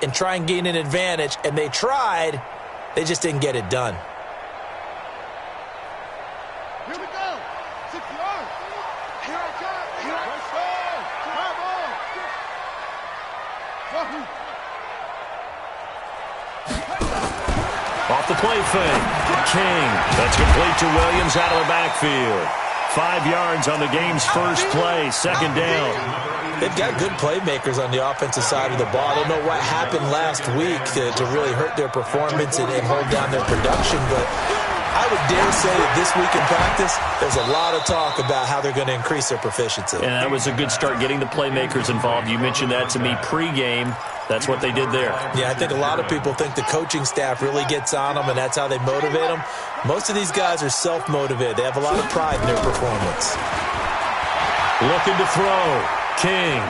and try and gain an advantage, and they tried. They just didn't get it done. Here we go. 6 yards. Here I come. Here I go. Off the play fake. King. That's complete to Williams out of the backfield. 5 yards on the game's first play. Second down. They've got good playmakers on the offensive side of the ball. I don't know what happened last week to really hurt their performance and hold down their production, but I would dare say that this week in practice, there's a lot of talk about how they're going to increase their proficiency. And that was a good start, getting the playmakers involved. You mentioned that to me pregame. That's what they did there. Yeah, I think a lot of people think the coaching staff really gets on them, and that's how they motivate them. Most of these guys are self-motivated. They have a lot of pride in their performance. Looking to throw. King.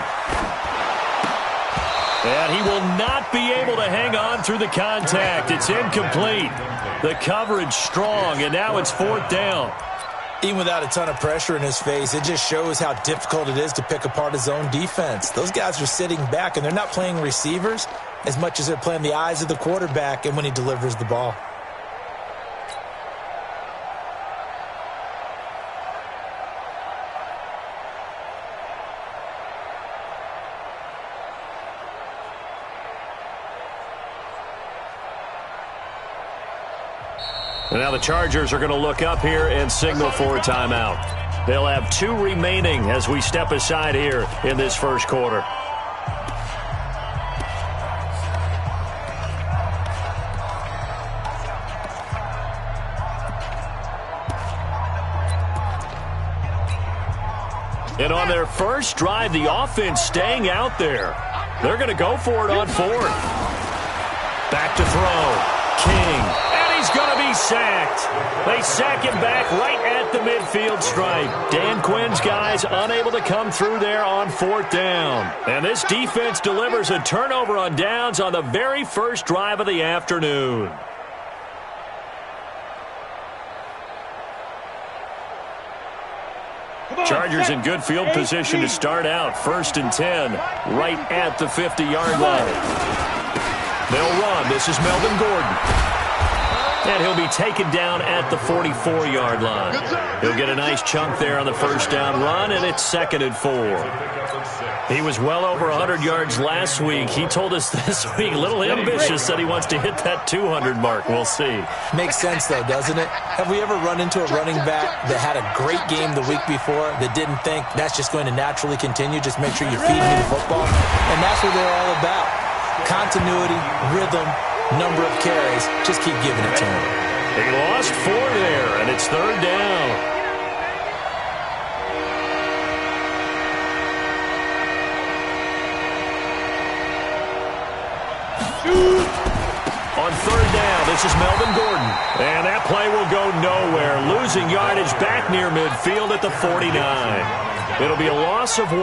And he will not be able to hang on through the contact. It's incomplete. The coverage strong, and now it's 4th down. Even without a ton of pressure in his face, it just shows how difficult it is to pick apart his own defense. Those guys are sitting back, and they're not playing receivers as much as they're playing the eyes of the quarterback and when he delivers the ball. And now the Chargers are going to look up here and signal for a timeout. They'll have 2 remaining as we step aside here in this first quarter. And on their first drive, the offense staying out there. They're going to go for it on 4th. Back to throw. King. He's going to be sacked. They sack him back right at the midfield stripe. Dan Quinn's guys unable to come through there on 4th down. And this defense delivers a turnover on downs on the very first drive of the afternoon. Chargers in good field position to start out. 1st and 10, right at the 50-yard line. They'll run. This is Melvin Gordon. And he'll be taken down at the 44-yard line. He'll get a nice chunk there on the first down run, and it's 2nd and 4. He was well over 100 yards last week. He told us this week, a little ambitious, that he wants to hit that 200 mark. We'll see. Makes sense, though, doesn't it? Have we ever run into a running back that had a great game the week before that didn't think that's just going to naturally continue? Just make sure you're feeding me the football. And that's what they're all about. Continuity, rhythm, number of carries. Just keep giving it to him. He lost 4 there, and it's 3rd down. On 3rd down, this is Melvin Gordon. And that play will go nowhere. Losing yardage back near midfield at the 49. It'll be a loss of 1,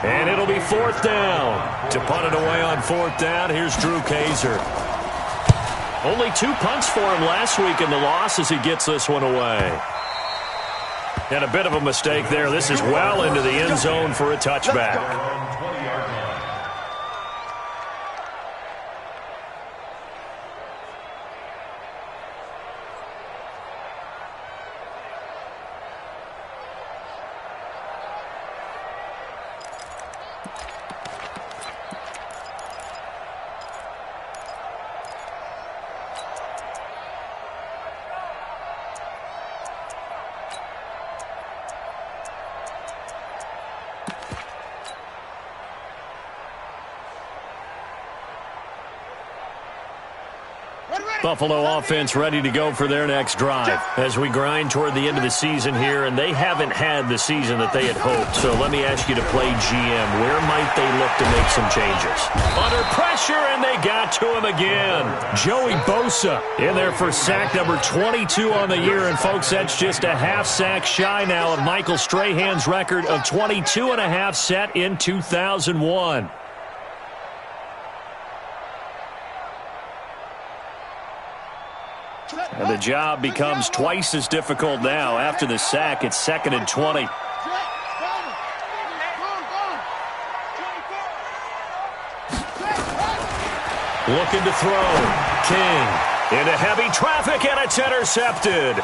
and it'll be 4th down. To punt it away on 4th down, here's Drew Kaiser. Only 2 punts for him last week in the loss as he gets this one away. And a bit of a mistake there. This is well into the end zone for a touchback. Buffalo offense ready to go for their next drive as we grind toward the end of the season here, and they haven't had the season that they had hoped. So let me ask you to play GM. Where might they look to make some changes? Under pressure, and they got to him again. Joey Bosa in there for sack number 22 on the year, and folks, that's just a half sack shy now of Michael Strahan's record of 22.5 set in 2001. And the job becomes twice as difficult now. After the sack, it's 2nd and 20. Looking to throw. King into heavy traffic, and it's intercepted.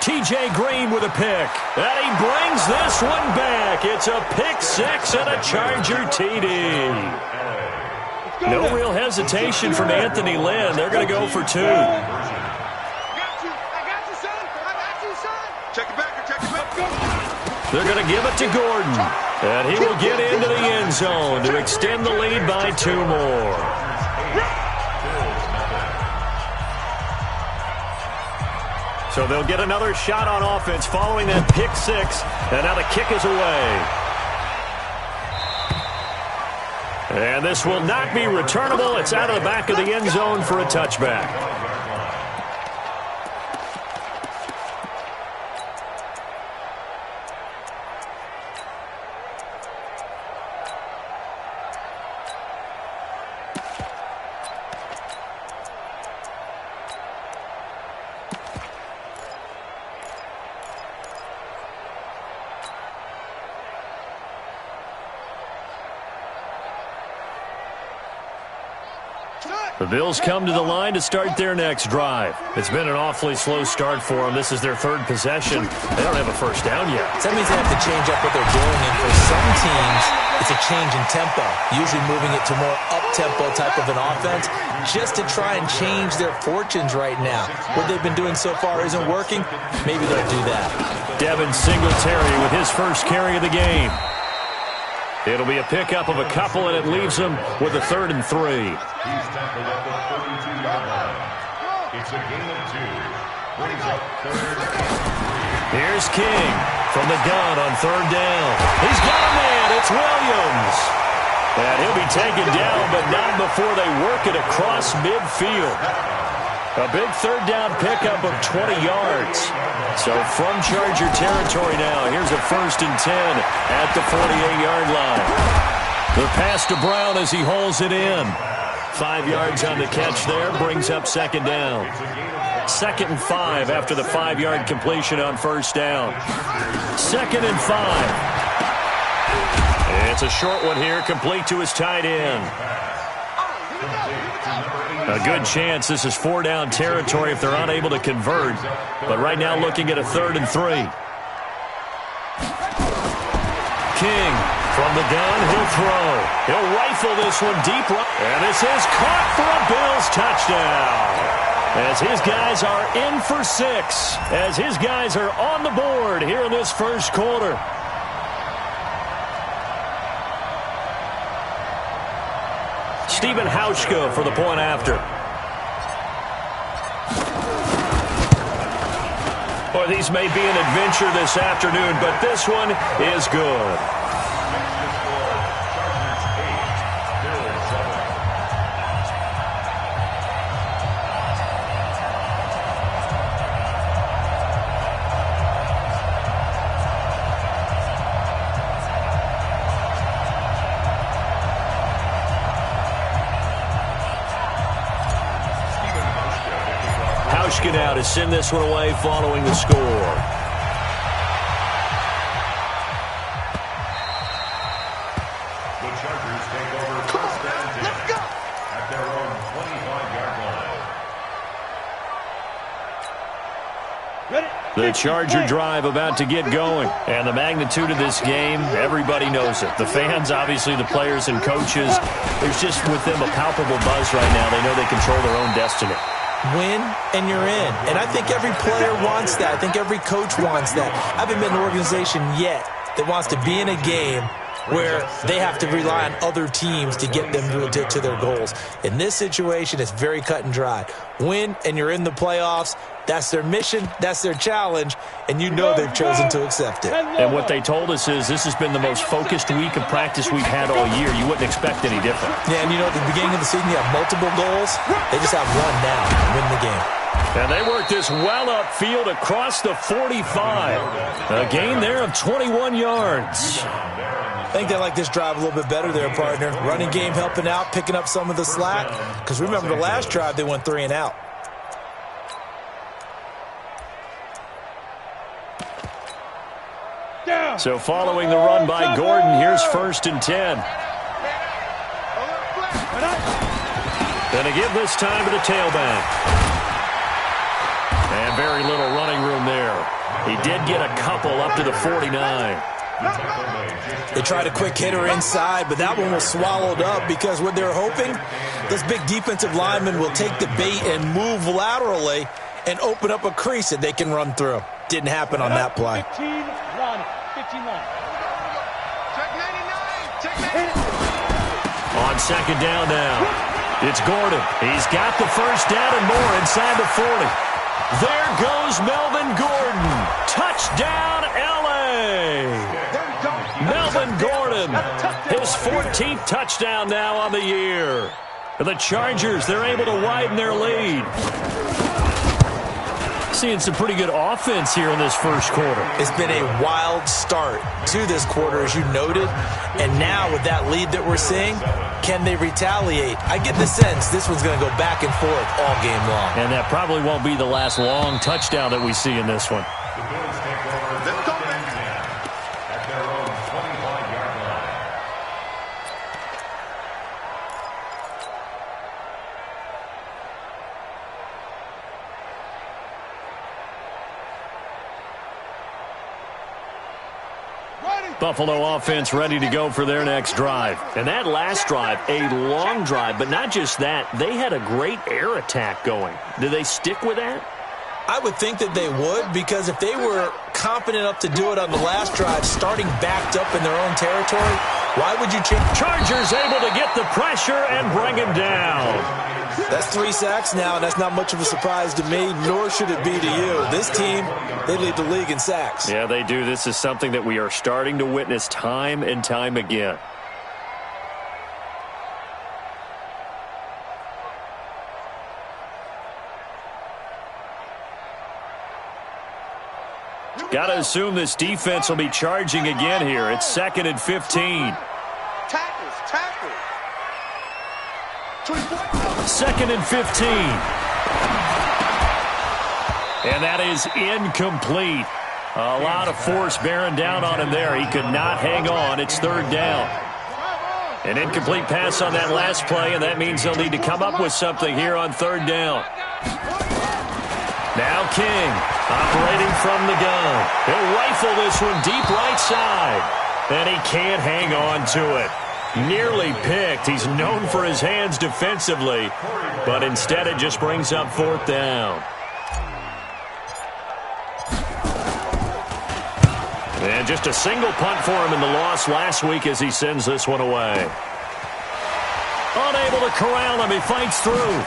T.J. Green with a pick. And he brings this one back. It's a pick six and a Charger TD. No real hesitation from Anthony Lynn. They're going to go for two. I got you, son. I got you, son. Check it back. Check it back. They're going to give it to Gordon. And he will get into the end zone to extend the lead by two more. So they'll get another shot on offense following that pick six. And now the kick is away. And this will not be returnable. It's out of the back of the end zone for a touchback. The Bills come to the line to start their next drive. It's been an awfully slow start for them. This is their third possession. They don't have a first down yet. That means they have to change up what they're doing, and for some teams, it's a change in tempo, usually moving it to more up-tempo type of an offense, just to try and change their fortunes right now. What they've been doing so far isn't working. Maybe they'll do that. Devin Singletary with his first carry of the game. It'll be a pickup of a couple, and it leaves them with a 3rd and 3. He's tackled at the 32-yard line. It's a gain of 2. Brings up 3rd and 3. Here's King from the gun on 3rd down. He's got a man. It's Williams. And he'll be taken down, but not before they work it across midfield. A big 3rd down pickup of 20 yards. So from Charger territory now, here's a 1st and 10 at the 48-yard line. The pass to Brown as he holds it in. 5 yards on the catch there, brings up 2nd down. 2nd and 5 after the 5-yard completion on 1st down. 2nd and 5. It's a short one here, complete to his tight end. A good chance this is 4-down territory if they're unable to convert. But right now looking at a 3rd and 3. King from the gun, he'll throw. He'll rifle this one deep. And this is caught for a Bills touchdown. As his guys are in for 6. As his guys are on the board here in this first quarter. Stephen Hauschka for the point after. Boy, these may be an adventure this afternoon, but this one is good. Now to send this one away following the score. The Chargers take over first and 10 at their own 25-yard line. The Charger drive about to get going. And the magnitude of this game, everybody knows it. The fans, obviously the players and coaches, there's just with them a palpable buzz right now. They know they control their own destiny. Win, and you're in. And I think every player wants that. I think every coach wants that. I haven't been in an organization yet that wants to be in a game where they have to rely on other teams to get them to their goals. In this situation, it's very cut and dry. Win, and you're in the playoffs. That's their mission. That's their challenge. And you know they've chosen to accept it. And what they told us is this has been the most focused week of practice we've had all year. You wouldn't expect any different. Yeah, and you know, at the beginning of the season, you have multiple goals. They just have one now to win the game. And they work this well upfield across the 45. A gain there of 21 yards. I think they like this drive a little bit better there, partner. Running game helping out, picking up some of the slack. Because remember, the last drive, they went 3 and out. So following the run by Gordon, here's 1st and 10. And they give this time to the tailback. And very little running room there. He did get a couple up to the 49. They tried a quick hitter inside, but that one was swallowed up because what they're hoping, this big defensive lineman will take the bait and move laterally and open up a crease that they can run through. Didn't happen on that play. 15 run. 15 run. Check 99. Check 99. On second down now, it's Gordon. He's got the first down and more inside the 40. There goes Melvin Gordon. Touchdown, L.A. Melvin Gordon, his 14th touchdown now on the year. The Chargers, they're able to widen their lead. Seeing some pretty good offense here in this first quarter. It's been a wild start to this quarter, as you noted. And now with that lead that we're seeing, can they retaliate? I get the sense this one's going to go back and forth all game long. And that probably won't be the last long touchdown that we see in this one. The Bills take over at their own 25-yard line. Buffalo offense ready to go for their next drive. And that last drive, a long drive, but not just that, they had a great air attack going. Do they stick with that? I would think that they would, because if they were confident enough to do it on the last drive, starting backed up in their own territory, why would you change? Chargers able to get the pressure and bring him down. That's 3 sacks now, and that's not much of a surprise to me, nor should it be to you. This team, they lead the league in sacks. Yeah, they do. This is something that we are starting to witness time and time again. Got to assume this defense will be charging again here. It's 2nd and 15. Tackles. 2nd and 15. And that is incomplete. A lot of force bearing down on him there. He could not hang on. It's 3rd down. An incomplete pass on that last play, and that means they'll need to come up with something here on 3rd down. Now King, operating from the gun. He'll rifle this one deep right side. And he can't hang on to it. Nearly picked. He's known for his hands defensively, but instead it just brings up 4th down. And just a single punt for him in the loss last week as he sends this one away. Unable to corral him. He fights through.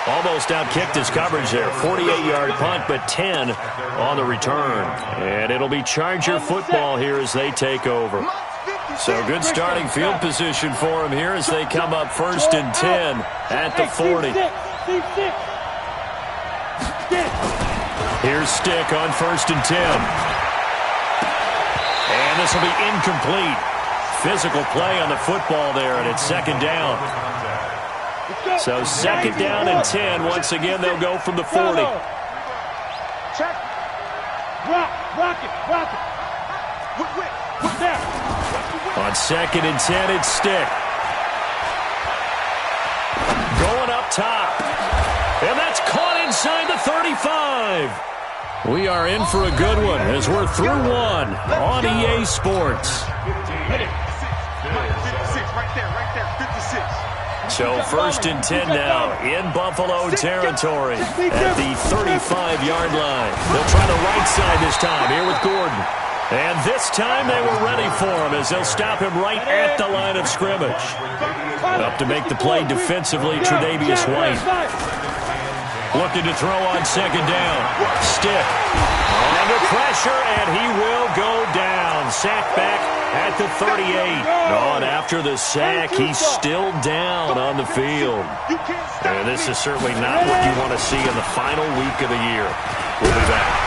Almost outkicked his coverage there. 48-yard punt, but 10 on the return. And it'll be Charger football here as they take over. So good starting field position for him here as they come up 1st and 10 at the 40. Here's Stick on 1st and 10. And this will be incomplete. Physical play on the football there, and it's 2nd down. So 2nd down and 10. Once again, they'll go from the 40. Check. Rock it. There. On 2nd and 10, it's Stick. Going up top. And that's caught inside the 35. We are in for a good one as we're through one on EA Sports. 56, right there, 56. So 1st and 10 now in Buffalo territory at the 35-yard line. They'll try the right side this time here with Gordon. And this time they were ready for him as they'll stop him right at the line of scrimmage. Up to make the play defensively, Tre'Davious White. Looking to throw on 2nd down. Stick. Under pressure, and he will go down. Sack back at the 38. And after the sack, he's still down on the field. And this is certainly not what you want to see in the final week of the year. We'll be back.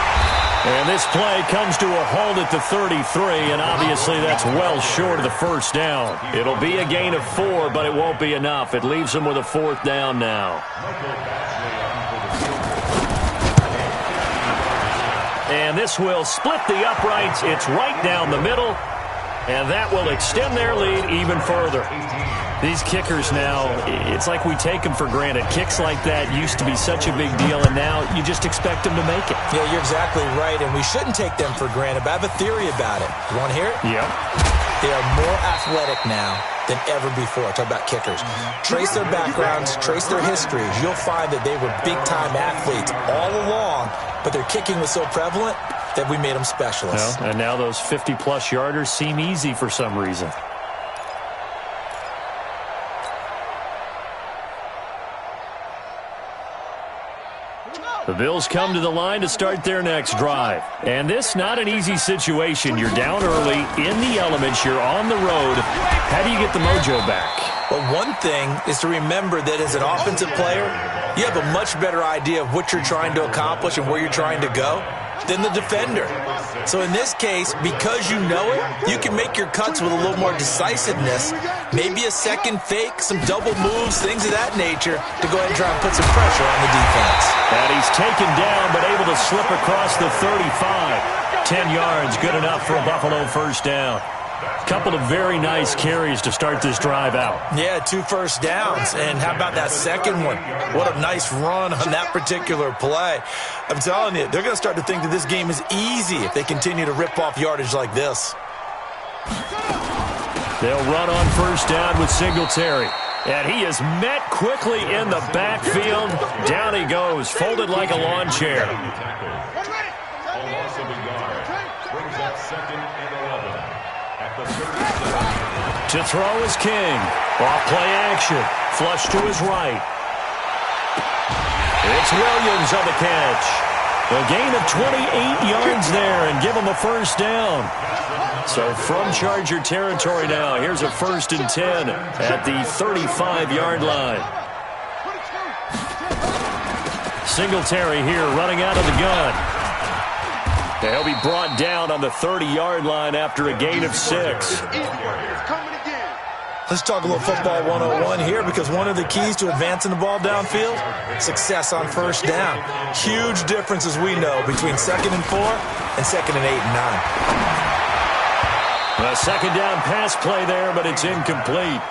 And this play comes to a halt at the 33, and obviously that's well short of the 1st down. It'll be a gain of 4, but it won't be enough. It leaves them with a 4th down now. And this will split the uprights. It's right down the middle. And that will extend their lead even further. These kickers now, it's like we take them for granted. Kicks like that used to be such a big deal, and now you just expect them to make it. Yeah, you're exactly right, and we shouldn't take them for granted, but I have a theory about it. You want to hear it? Yep. They are more athletic now than ever before. Talk about kickers. Trace their backgrounds, trace their histories. You'll find that they were big-time athletes all along, but their kicking was so prevalent that we made them specialists. Well, and now those 50-plus yarders seem easy for some reason. The Bills come to the line to start their next drive. And this, not an easy situation. You're down early, in the elements, you're on the road. How do you get the mojo back? Well, one thing is to remember that as an offensive player, you have a much better idea of what you're trying to accomplish and where you're trying to go than the defender. So in this case, because you know it, you can make your cuts with a little more decisiveness, maybe a second fake, some double moves, things of that nature, to go ahead and try and put some pressure on the defense. And he's taken down, but able to slip across the 35. 10 yards, good enough for a Buffalo first down. Couple of very nice carries to start this drive out. Yeah, 2 first downs. And how about that second one? What a nice run on that particular play. I'm telling you, they're going to start to think that this game is easy if they continue to rip off yardage like this. They'll run on first down with Singletary. And he is met quickly in the backfield. Down he goes, folded like a lawn chair. To throw is King. Off play action. Flush to his right. It's Williams on the catch. A gain of 28 yards there and give him a first down. So from Charger territory now, here's a 1st and 10 at the 35-yard line. Singletary here running out of the gun. He'll be brought down on the 30-yard line after a gain of 6. Let's talk a little football 101 here, because one of the keys to advancing the ball downfield, success on first down. Huge difference, as we know, between 2nd and 4 and 2nd and 8 and 9. A second down pass play there, but it's incomplete.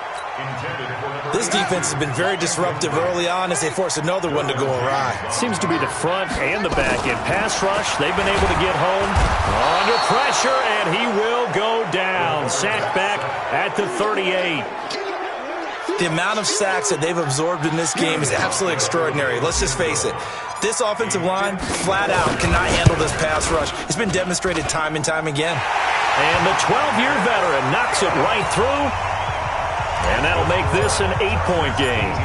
This defense has been very disruptive early on as they force another one to go awry. Seems to be the front and the back end. Pass rush, they've been able to get home. Under pressure, and he will go down. Sacked back at the 38. The amount of sacks that they've absorbed in this game is absolutely extraordinary. Let's just face it. This offensive line, flat out, cannot handle this pass rush. It's been demonstrated time and time again. And the 12-year veteran knocks it right through. And that'll make this an 8-point game.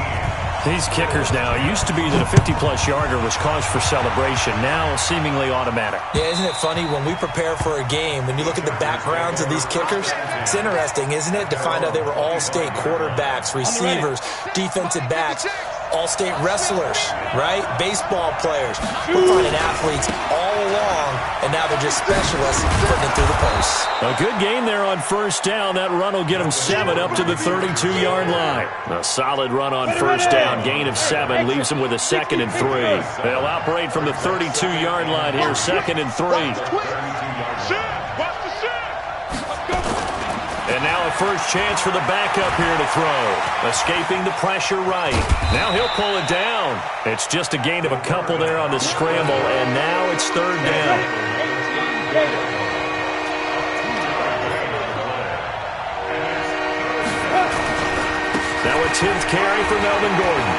These kickers now, it used to be that a 50-plus yarder was cause for celebration. Now seemingly automatic. Yeah, isn't it funny? When we prepare for a game, when you look at the backgrounds of these kickers, it's interesting, isn't it, to find out they were all-state quarterbacks, receivers, defensive backs, all-state wrestlers, right? Baseball players. We're finding athletes all along, and now they're just specialists putting it through the posts. A good game there on first down. That run will get them 7 up to the 32-yard line. A solid run on first down. Gain of 7 leaves them with a 2nd and 3. They'll operate from the 32-yard line here, 2nd and 3. And now a first chance for the backup here to throw. Escaping the pressure right. Now he'll pull it down. It's just a gain of a couple there on the scramble, and now it's 3rd down. Now a 10th carry for Melvin Gordon.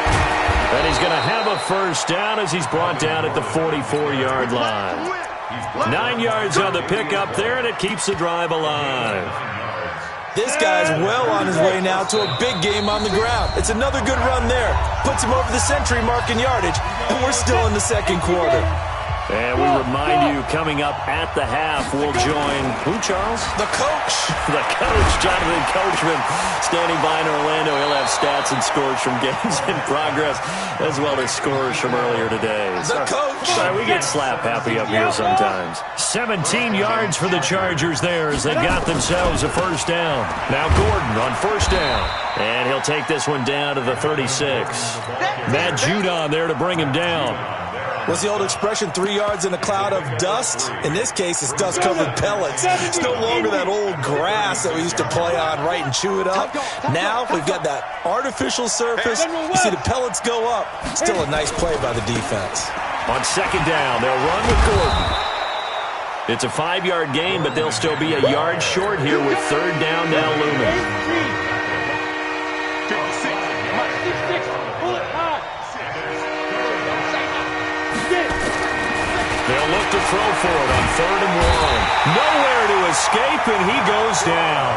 And he's going to have a first down as he's brought down at the 44-yard line. 9 yards on the pickup there, and it keeps the drive alive. This guy's well on his way now to a big game on the ground. It's another good run there. Puts him over the century mark in yardage, and we're still in the 2nd quarter. And we remind you, coming up at the half, we'll join, who, Charles? The coach. The coach, Jonathan Coachman, standing by in Orlando. He'll have stats and scores from games in progress, as well as scores from earlier today. The coach. We get slap happy up here sometimes. 17 yards for the Chargers there as they got themselves a first down. Now Gordon on first down. And he'll take this one down to the 36. Matt Judon there to bring him down. What's the old expression, 3 yards in a cloud of dust? In this case, it's dust-covered pellets. It's no longer that old grass that we used to play on, right, and chew it up. Now we've got that artificial surface. You see the pellets go up. Still a nice play by the defense. On second down, they'll run with Gordon. It's a 5-yard gain, but they'll still be a yard short here with third down now looming. They'll look to throw for it on 3rd and 1. Nowhere to escape, and he goes down.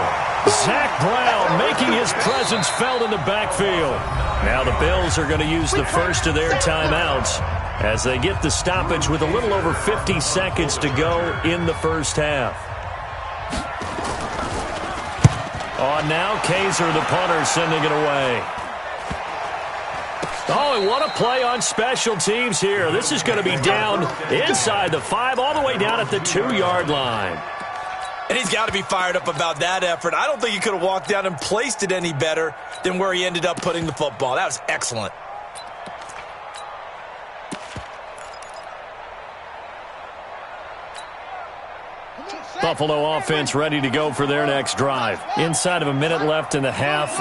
Zach Brown making his presence felt in the backfield. Now the Bills are going to use the first of their timeouts as they get the stoppage with a little over 50 seconds to go in the first half. On now, Kaiser, the punter, sending it away. Oh, and what a play on special teams here. This is going to be down inside the 5, all the way down at the 2-yard line. And he's got to be fired up about that effort. I don't think he could have walked down and placed it any better than where he ended up putting the football. That was excellent. Buffalo offense ready to go for their next drive. Inside of a minute left in the half,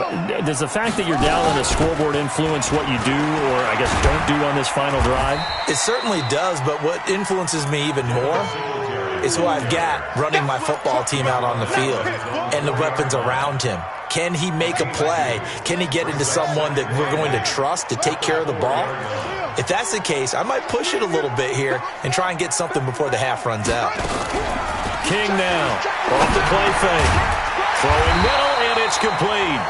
does the fact that you're down on the scoreboard influence what you do, or I guess don't do on this final drive? It certainly does, but what influences me even more is who I've got running my football team out on the field and the weapons around him. Can he make a play? Can he get into someone that we're going to trust to take care of the ball? If that's the case, I might push it a little bit here and try and get something before the half runs out. King now, off the play fake. Throwing middle, and it's complete.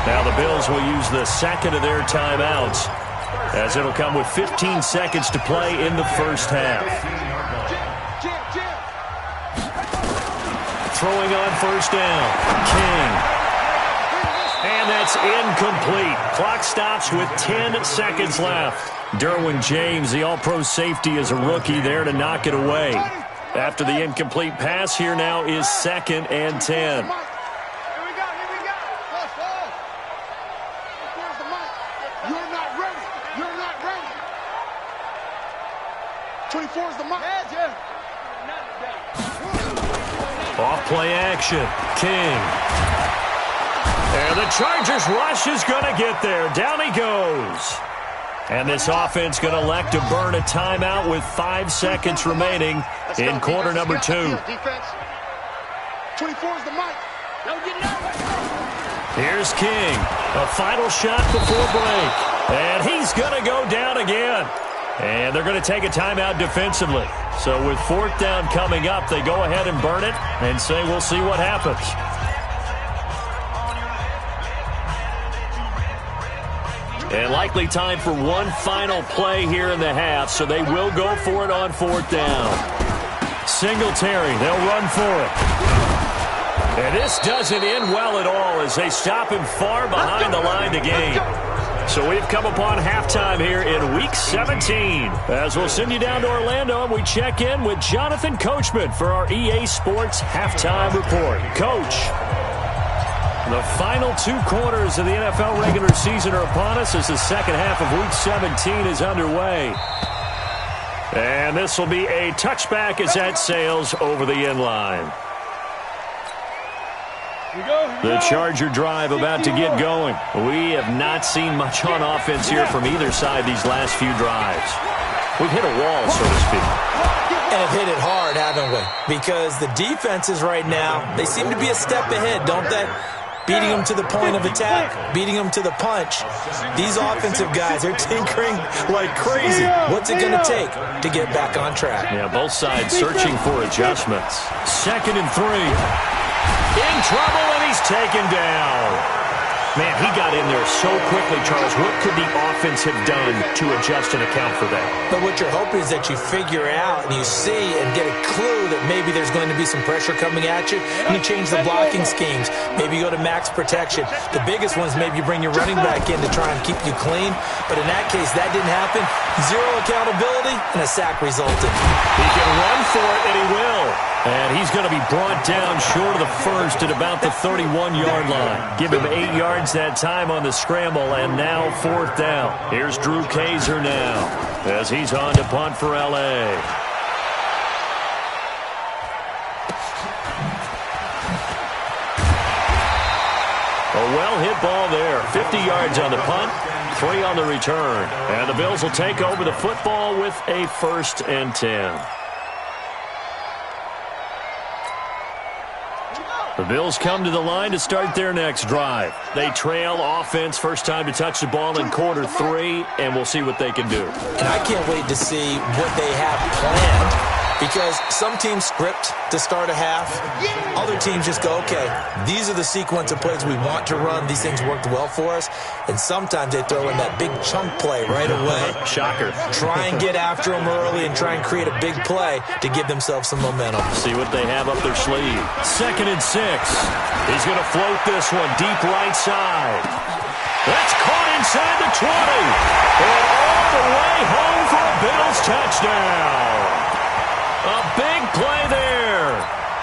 Now the Bills will use the second of their timeouts, as it'll come with 15 seconds to play in the first half. Throwing on first down, King. And that's incomplete. Clock stops with 10 seconds left. Derwin James, the all-pro safety, is a rookie there to knock it away. After the incomplete pass, here now is 2nd and 10. Here we go, here we go. Where's the mic? You're not ready. You're not ready. 24 is the mic. Off play action, King. And the Chargers rush is going to get there. Down he goes. And this offense going to elect to burn a timeout with 5 seconds remaining in quarter number 2. Defense. 24 is the mic. Here's King. A final shot before break. And he's going to go down again. And they're going to take a timeout defensively. So with 4th down coming up, they go ahead and burn it and say we'll see what happens. And likely time for one final play here in the half, so they will go for it on 4th down. Singletary, they'll run for it. And this doesn't end well at all as they stop him far behind the line to gain. So we've come upon halftime here in Week 17. As we'll send you down to Orlando, and we check in with Jonathan Coachman for our EA Sports Halftime Report. Coach, the final 2 quarters of the NFL regular season are upon us as the second half of Week 17 is underway. And this will be a touchback as that sails over the end line. The Charger drive about to get going. We have not seen much on offense here from either side these last few drives. We've hit a wall, so to speak. And have hit it hard, haven't we? Because the defenses right now, they seem to be a step ahead, don't they? Beating them to the point of attack, beating them to the punch. These offensive guys are tinkering like crazy. What's it going to take to get back on track? Yeah, both sides searching for adjustments. 2nd and 3. In trouble, and he's taken down. Man, he got in there so quickly, Charles. What could the offense have done to adjust and account for that? But what you're hoping is that you figure out and you see and get a clue that maybe there's going to be some pressure coming at you, and you change the blocking schemes. Maybe you go to max protection. The biggest one is maybe you bring your running back in to try and keep you clean. But in that case, that didn't happen. 0 accountability, and a sack resulted. He can run for it, and he will. And he's going to be brought down short of the first at about the 31-yard line. Give him 8 yards that time on the scramble, and now 4th down. Here's Drew Kaiser now. as he's on to punt for L.A. A well-hit ball there. 50 yards on the punt, 3 on the return. And the Bills will take over the football with a 1st and 10. The Bills come to the line to start their next drive. They trail offense, first time to touch the ball in quarter 3, and we'll see what they can do. And I can't wait to see what they have planned, because some teams script to start a half. Other teams just go, okay, these are the sequence of plays we want to run. These things worked well for us. And sometimes they throw in that big chunk play right away. Shocker. Try and get after them early and try and create a big play to give themselves some momentum. See what they have up their sleeve. 2nd and 6. He's going to float this one deep right side. That's caught inside the 20. And all the way home for a Bills touchdown. A big play there.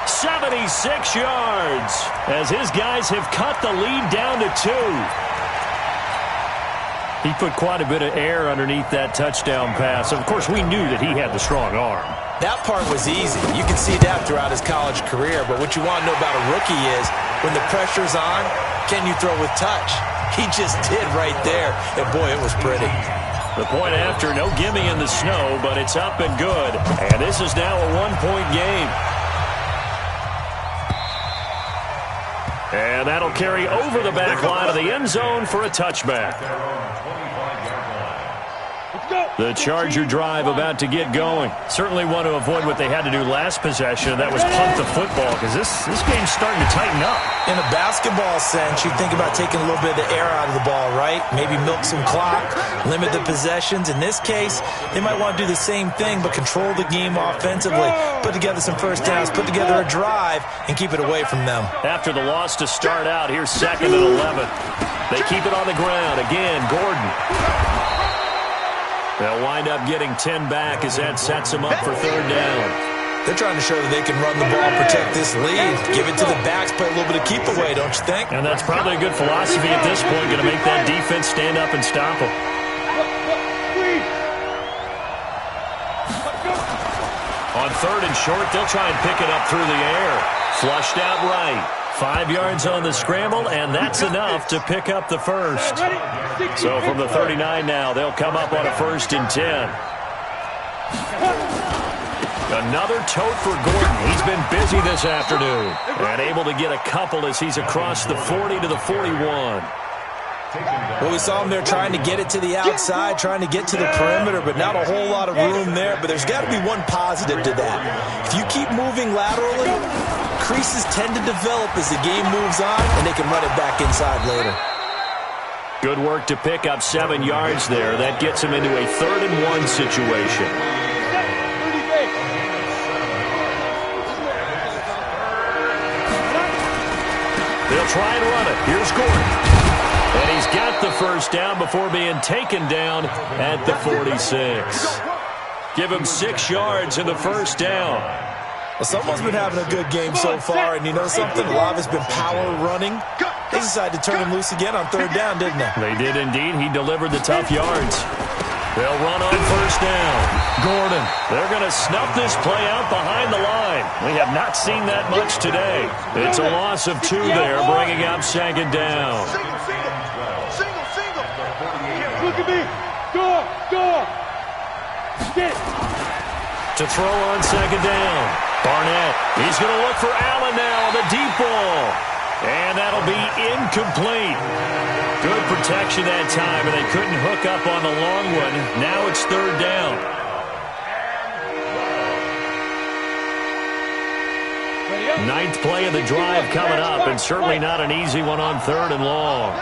76 yards as his guys have cut the lead down to 2. He put quite a bit of air underneath that touchdown pass. Of course, we knew that he had the strong arm. That part was easy. You can see that throughout his college career. But what you want to know about a rookie is when the pressure's on, can you throw with touch? He just did right there. And, boy, it was pretty. The point after, no gimme in the snow, but it's up and good. And this is now a 1-point game. And that'll carry over the back line of the end zone for a touchback. The Charger drive about to get going. Certainly want to avoid what they had to do last possession, and that was punt the football, because this game's starting to tighten up. In a basketball sense, you think about taking a little bit of the air out of the ball, right? Maybe milk some clock, limit the possessions. In this case, they might want to do the same thing, but control the game offensively. Put together some first downs, put together a drive, and keep it away from them. After the loss to start out, here's 2nd and 11. They keep it on the ground. Again, Gordon. They'll wind up getting 10 back as that sets them up for 3rd down. They're trying to show that they can run the ball, protect this lead, give it to the backs, play a little bit of keep away, don't you think? And that's probably a good philosophy at this point, going to make that defense stand up and stop them. On 3rd and short, they'll try and pick it up through the air. Flushed out right. 5 yards on the scramble, and that's enough to pick up the first. So from the 39 now, they'll come up on a 1st and 10. Another tote for Gordon. He's been busy this afternoon and able to get a couple as he's across the 40 to the 41. Well, we saw him there trying to get it to the outside, trying to get to the perimeter, but not a whole lot of room there. But there's got to be one positive to that. If you keep moving laterally, creases tend to develop as the game moves on, and they can run it back inside later. Good work to pick up 7 yards there. That gets him into a 3rd and 1 situation. They'll try and run it. Here's Gordon. And he's got the first down before being taken down at the 46. Give him 6 yards in the first down. Well, someone's been having a good game so far, and you know something? A lot of it's been power running. They decided to turn him loose again on 3rd down, didn't they? They did indeed. He delivered the tough yards. They'll run on 1st down. Gordon. They're going to snuff this play out behind the line. We have not seen that much today. It's a loss of 2 there, bringing up 2nd down. Single. Look at me. Door. Get. To throw on 2nd down. Barnett. He's going to look for Allen now on the deep ball. And that'll be incomplete. Good protection that time, and they couldn't hook up on the long one. Now it's 3rd down. Ninth play of the drive coming up, and certainly not an easy one on 3rd and long.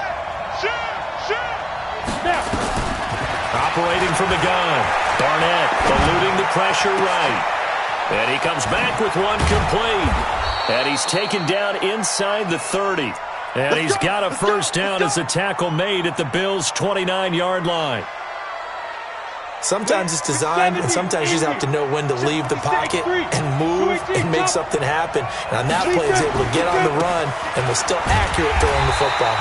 Operating from the gun. Barnett eluding the pressure right. And he comes back with one complete. And he's taken down inside the 30. And he's got a first down as a tackle made at the Bills' 29-yard line. Sometimes it's designed, and sometimes you just have to know when to leave the pocket and move and make something happen. And on that play, he's able to get on the run and was still accurate throwing the football.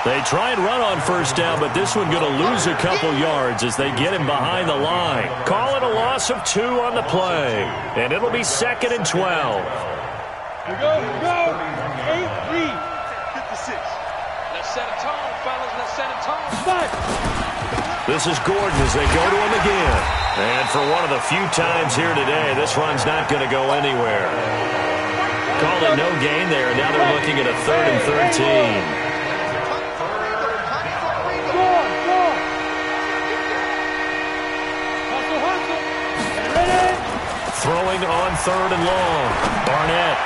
They try and run on first down, but this one going to lose a couple yards as they get him behind the line. Call it a loss of 2 on the play, and it'll be 2nd and 12. Here we go. 8, read. 56. Let's set a tone, fellas. Let's set a tone. Start. This is Gordon as they go to him again. And for one of the few times here today, this run's not going to go anywhere. Call it no gain there. Now they're looking at a 3rd and 13. Throwing on 3rd and long. Barnett.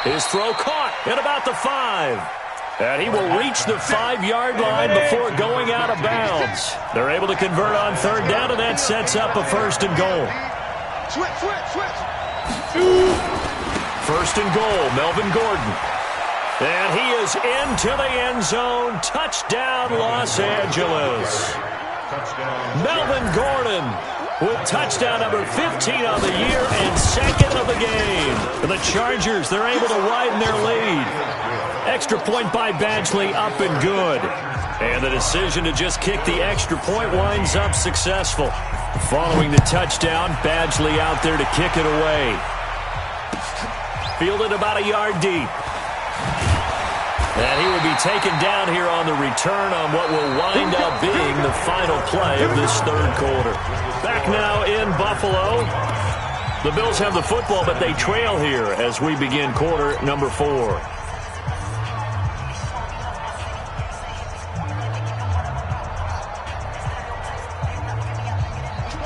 His throw caught at about the 5. And he will reach the 5-yard line before going out of bounds. They're able to convert on 3rd down, and that sets up a 1st and goal. Switch. 1st and goal, Melvin Gordon. And he is into the end zone. Touchdown, Los Angeles. Melvin Gordon with touchdown number 15 on the year and 2nd of the game. The Chargers, they're able to widen their lead. Extra point by Badgley, up and good. And the decision to just kick the extra point winds up successful. Following the touchdown, Badgley out there to kick it away. Fielded about a yard deep. And he will be taken down here on the return on what will wind up being the final play of this 3rd quarter. Back now in Buffalo. The Bills have the football, but they trail here as we begin quarter number 4.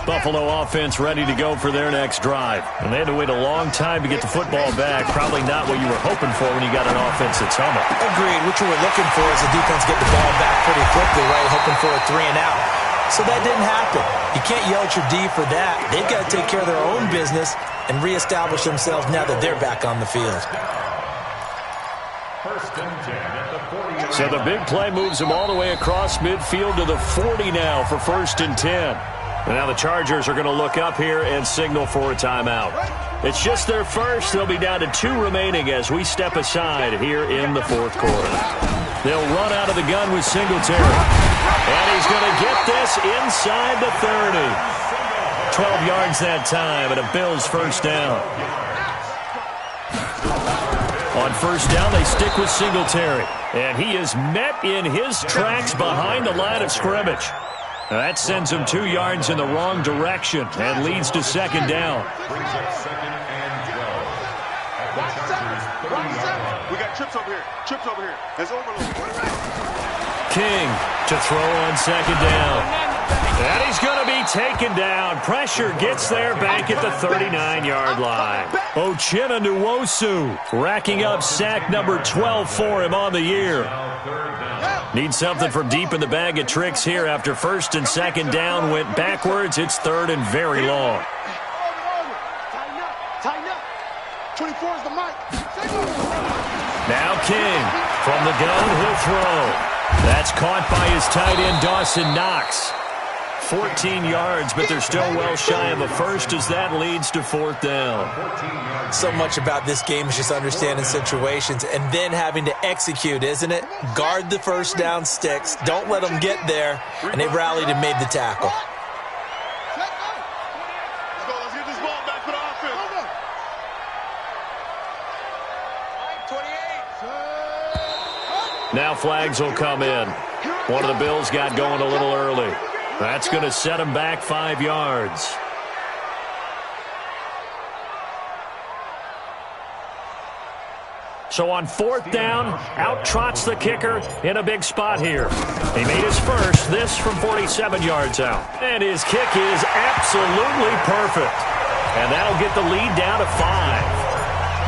Buffalo offense ready to go for their next drive. And they had to wait a long time to get the football back. Probably not what you were hoping for when you got an offense that's humming. Agreed. What you were looking for is the defense get the ball back pretty quickly, right? Hoping for a 3 and out. So that didn't happen. You can't yell at your D for that. They've got to take care of their own business and reestablish themselves now that they're back on the field. 1st and 10 at the 40. So the big play moves them all the way across midfield to the 40 now for 1st and 10. And now the Chargers are going to look up here and signal for a timeout. It's just their first. They'll be down to 2 remaining as we step aside here in the 4th quarter. They'll run out of the gun with Singletary. And he's going to get this inside the 30. 12 yards that time and a Bills 1st down. On 1st down, they stick with Singletary. And he is met in his tracks behind the line of scrimmage. Now that sends him 2 yards in the wrong direction and leads to 2nd down. Brings up 2nd and 12. At the Chargers' 30-yard line. We got trips over here. That's overload. King to throw on 2nd down. And he's going to be taken down. Pressure gets there back at the 39-yard line. Uchenna Nwosu racking up sack number 12 for him on the year. Needs something from deep in the bag of tricks here after 1st and 2nd down went backwards. It's 3rd and very long. Tighten up. 24 is the mic. Now King from the gun, he'll throw. That's caught by his tight end Dawson Knox. 14 yards, but they're still well shy of a first as that leads to 4th down. So much about this game is just understanding situations and then having to execute, isn't it? Guard the 1st down sticks. Don't let them get there. And they rallied and made the tackle. Let's get this ball back for the offense. 28. Now flags will come in. One of the Bills got going a little early. That's going to set him back 5 yards. So on 4th down, out trots the kicker in a big spot here. He made his first, this from 47 yards out. And his kick is absolutely perfect. And that'll get the lead down to 5.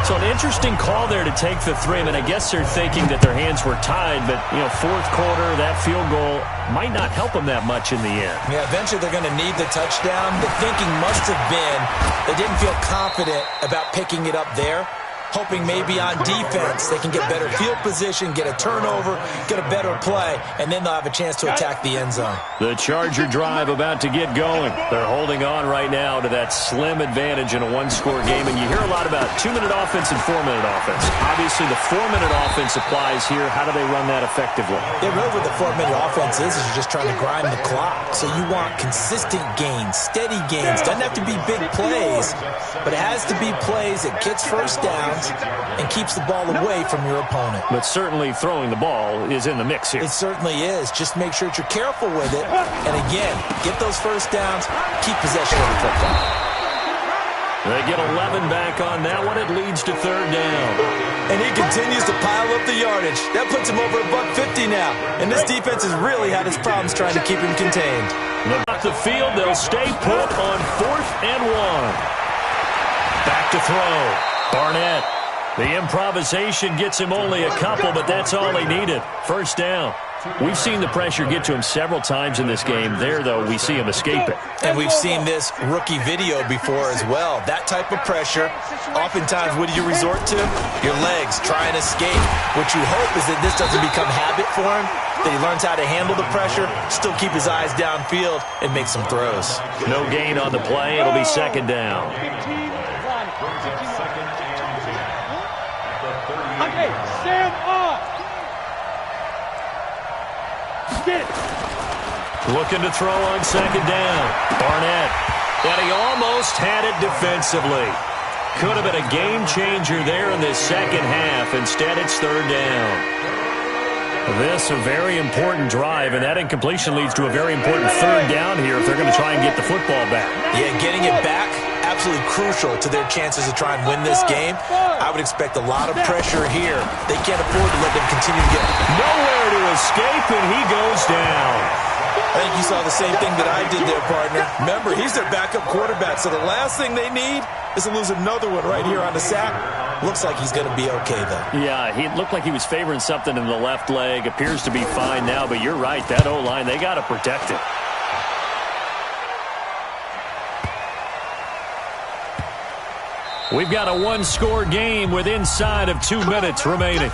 So an interesting call there to take the 3. I mean, I guess they're thinking that their hands were tied, but, 4th quarter, that field goal might not help them that much in the end. Yeah, eventually they're going to need the touchdown. The thinking must have been they didn't feel confident about picking it up there. hoping maybe on defense they can get better field position, get a turnover, get a better play, and then they'll have a chance to attack the end zone. The Charger drive about to get going. They're holding on right now to that slim advantage in a one-score game, and you hear a lot about 2-minute offense and 4-minute offense. Obviously, the 4-minute offense applies here. How do they run that effectively? Yeah, really what the 4-minute offense is you're just trying to grind the clock. So you want consistent gains, steady gains. Doesn't have to be big plays, but it has to be plays that gets first downs and keeps the ball away from your opponent. But certainly throwing the ball is in the mix here. It certainly is. Just make sure that you're careful with it. And again, get those first downs, keep possession of the football. They get 11 back on that one. It leads to third down. And he continues to pile up the yardage. That puts him over $150 now. And this defense has really had its problems trying to keep him contained. About the field, they'll stay put on 4th and 1. Back to throw. Barnett. The improvisation gets him only a couple, but that's all he needed. First down. We've seen the pressure get to him several times in this game. There, though, we see him escape it. And we've seen this rookie video before as well. That type of pressure, oftentimes, what do you resort to? Your legs, try and escape. What you hope is that this doesn't become habit for him, that he learns how to handle the pressure, still keep his eyes downfield, and make some throws. No gain on the play. It'll be second down. Okay, stand up. Get. Looking to throw on second down. Barnett. And he almost had it defensively. Could have been a game changer there in this second half. Instead, it's third down. This a very important drive, and that incompletion leads to a very important third down here if they're going to try and get the football back. Yeah, getting it back, absolutely crucial to their chances to try and win this game. I would expect a lot of pressure here. They can't afford to let them continue to get nowhere to escape, and he goes down. I think you saw the same thing that I did there, partner. Remember, he's their backup quarterback, so the last thing they need is to lose another one right here on the sack. Looks like he's going to be okay, though. Yeah, he looked like he was favoring something in the left leg. Appears to be fine now, but you're right. That O-line, they got to protect it. We've got a one-score game with inside of 2 minutes remaining.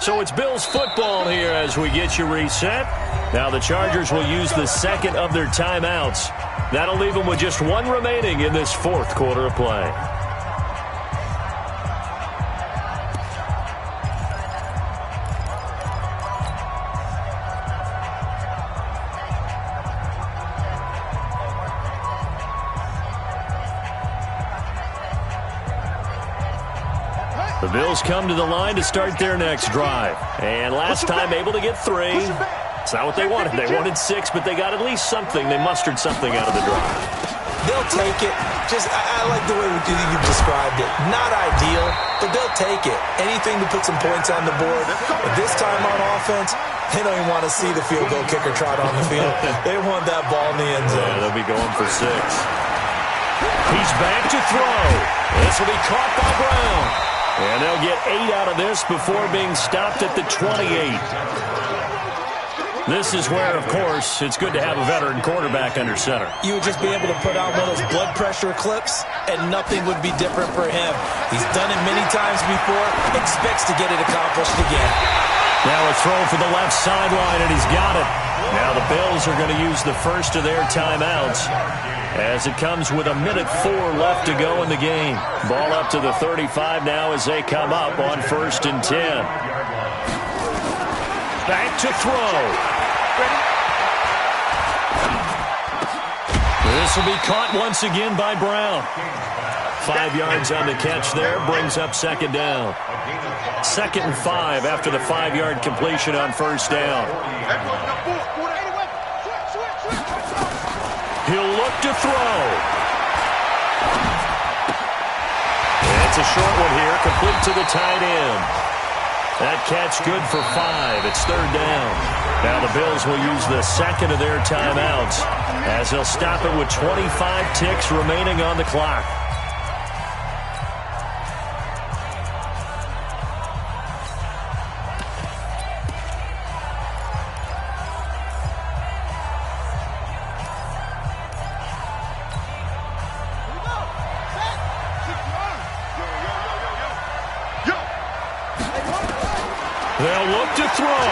So it's Bills football here as we get you reset. Now the Chargers will use the second of their timeouts. That'll leave them with just one remaining in this fourth quarter of play. The Bills come to the line to start their next drive. And last time able to get 3. It's not what they wanted. They wanted 6, but they got at least something. They mustered something out of the drive. They'll take it. I like the way you described it. Not ideal, but they'll take it. Anything to put some points on the board. But this time on offense, they don't even want to see the field goal kicker trot on the field. They want that ball in the end zone. Yeah, they'll be going for 6. He's back to throw. This will be caught by Brown. And they'll get 8 out of this before being stopped at the 28. This is where, of course, it's good to have a veteran quarterback under center. You would just be able to put out one of those blood pressure clips, and nothing would be different for him. He's done it many times before, expects to get it accomplished again. Now a throw for the left sideline, and he's got it. Now the Bills are going to use the first of their timeouts as it comes with 1:04 left to go in the game. Ball up to the 35 now as they come up on 1st and 10. Back to throw. This will be caught once again by Brown. 5 yards on the catch there, brings up second down. 2nd and 5 after the 5-yard completion on first down. He'll look to throw. a short one here, complete to the tight end. That catch good for 5. It's third down. Now the Bills will use the second of their timeouts as they'll stop it with 25 ticks remaining on the clock. They'll look to throw.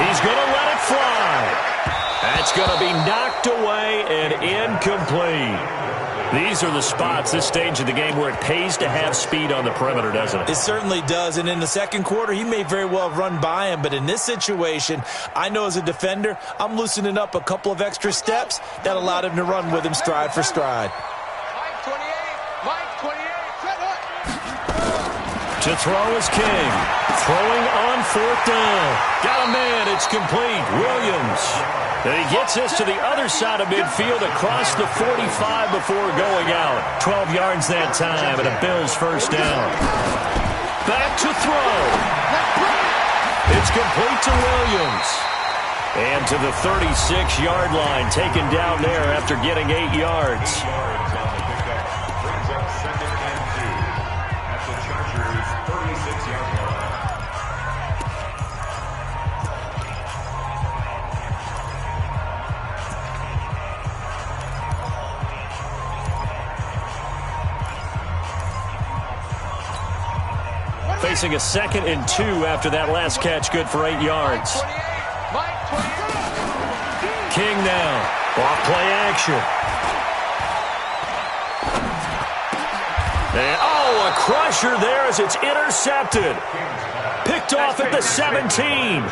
He's going to let it fly. That's going to be knocked away and incomplete. These are the spots, this stage of the game, where it pays to have speed on the perimeter, doesn't it? It certainly does, and in the second quarter, he may very well have run by him, but in this situation, I know as a defender, I'm loosening up a couple of extra steps that allowed him to run with him stride for stride. To throw is King. Throwing on fourth down. Got a man. It's complete. Williams. And he gets us to the other side of midfield across the 45 before going out. 12 yards that time and a Bills first down. Back to throw. It's complete to Williams. And to the 36-yard line, taken down there after getting 8 yards. Facing a 2nd and 2 after that last catch, good for 8 yards. King now, off play action. And, a crusher there as it's intercepted. Picked off at the 17. His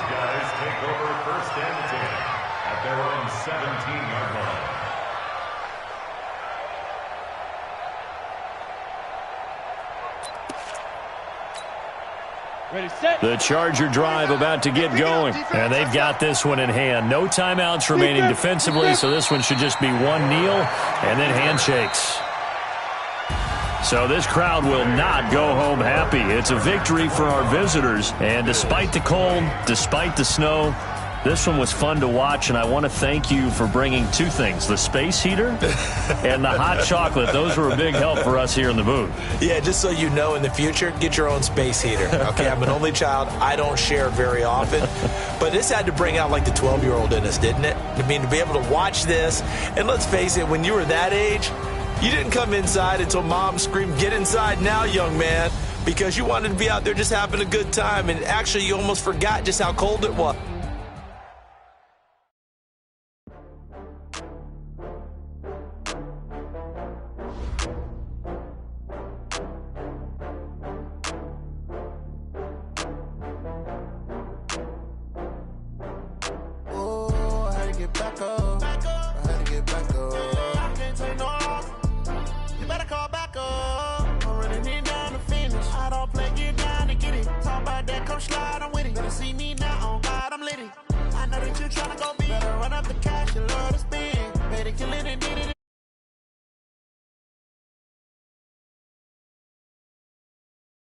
guys take over first and 10 at their own 17-yard line. Ready, set. The Charger drive about to get going, and they've got this one in hand. No timeouts remaining defensively, so this one should just be one kneel and then handshakes. So this crowd will not go home happy. It's a victory for our visitors, and despite the cold, despite the snow, this one was fun to watch, and I want to thank you for bringing two things, the space heater and the hot chocolate. Those were a big help for us here in the booth. Yeah, just so you know, in the future, get your own space heater. Okay, I'm an only child. I don't share very often. But this had to bring out, like, the 12-year-old in us, didn't it? I mean, to be able to watch this, and let's face it, when you were that age, you didn't come inside until Mom screamed, "Get inside now, young man," because you wanted to be out there just having a good time, and actually you almost forgot just how cold it was. Slide, I'm with it. Better see me now, on God, I'm litty. I know that you're trying to go be. Better run up the cash, you love this.